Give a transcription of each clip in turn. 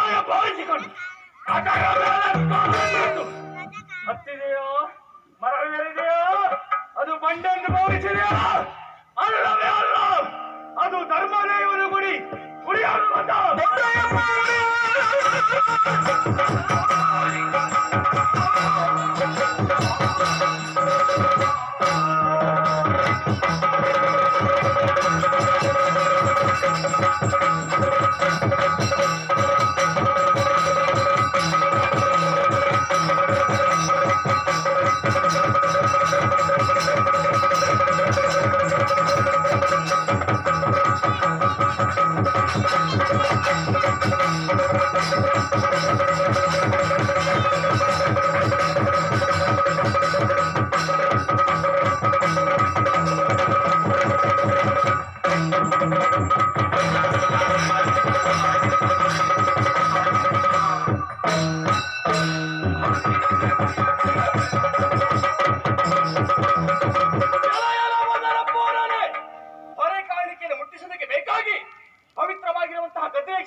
ಬಂಡೆಯ ಭಾವಿಸಿಕೊಂಡು ಹತ್ತಿದೆಯೋ ಮರವೇರಿದೆಯೋ ಅದು ಬಂಡೆಯನ್ನು ಭಾವಿಸಿದೆಯೋ ಅಲ್ಲವೇ ಅಲ್ಲ, ಅದು ಧರ್ಮದೇವನ ಗುಡಿ ಗುಡಿಯನ್ನು ಬಂದ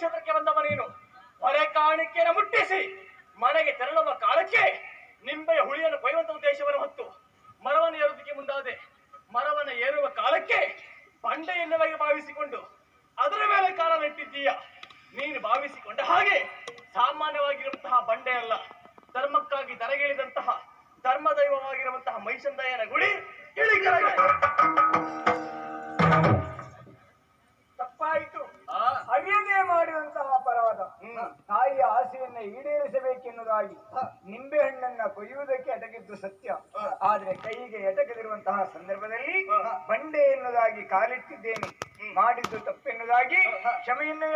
ಕ್ಷೇತ್ರಕ್ಕೆ ಬಂದವ ನೀನು. ಹೊರೆ ಕಾಣಿಕೆಯನ್ನು ಮುಟ್ಟಿಸಿ ಮನೆಗೆ ತೆರಳುವ ಕಾಲಕ್ಕೆ ನಿಂಬೆಯ ಹುಳಿಯನ್ನು ಕೊಯ್ಯುವಂತ ಉದ್ದೇಶವನ್ನು ಹೊತ್ತು ಮರವನ್ನು ಏರುವುದಕ್ಕೆ ಮುಂದಾದೆ. ಮರವನ್ನು ಏರುವ ಕಾಲಕ್ಕೆ ಬಂಡೆಯನ್ನೇ ಭಾವಿಸಿಕೊಂಡು ಅದರ ಮೇಲೆ ಕಾಲ ನೆಟ್ಟಿದ್ದೀಯ. ನೀನು ಭಾವಿಸಿಕೊಂಡ ಹಾಗೆ ಸಾಮಾನ್ಯವಾಗಿರುವಂತಹ ಬಂಡೆ ಅಲ್ಲ, ಧರ್ಮಕ್ಕಾಗಿ ದರಗಿಳಿದಂತಹ ಧರ್ಮದೈವವಾಗಿರುವಂತಹ ಮೈಸಂದಯ್ಯನ ಗುಡಿ ಇಳಿಕೆರೆ. ತಪ್ಪಾಯಿತು, ಅರಿಯದೇ ಮಾಡುವಂತಹ ಅಪರಾಧ. ತಾಯಿಯ ಆಸೆಯನ್ನ ಈಡೇರಿಸಬೇಕೆನ್ನುವುದಾಗಿ ನಿಂಬೆಹಣ್ಣನ್ನ ಕೊಯ್ಯುವುದಕ್ಕೆ ಎಟಕಿದ್ದು ಸತ್ಯ. ಆದ್ರೆ ಕೈಗೆ ಎಟಕದಿರುವಂತಹ ಸಂದರ್ಭದಲ್ಲಿ ಬಂಡೆ ಎನ್ನುವುದಾಗಿ ಕಾಲಿಟ್ಟಿದ್ದೇನೆ, ಮಾಡಿದ್ದು ತಪ್ಪೆನ್ನುವುದಾಗಿ ಕ್ಷಮೆಯನ್ನು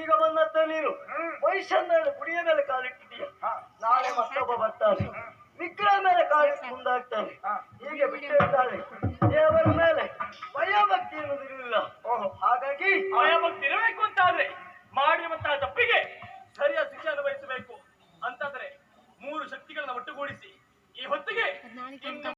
ಈಗ ಬಂದತ್ತ ನೀನು ವೈಷನ್ಯ ಗುಡಿಯ ಮೇಲೆ ಕಾಲಿಟ್ಟಿದ್ದೀಯ. ನಾಳೆ ಮತ್ತೊಬ್ಬ ಬರ್ತಾನೆ, ವಿಗ್ರಹ ಮೇಲೆ ಕಾಲಿಟ್ಟು ಮುಂದಾಗ್ತಾನೆ. ಹೀಗೆ ಬಿಟ್ಟಿರ್ತಾಳೆ. ದೇವರ ಮೇಲೆ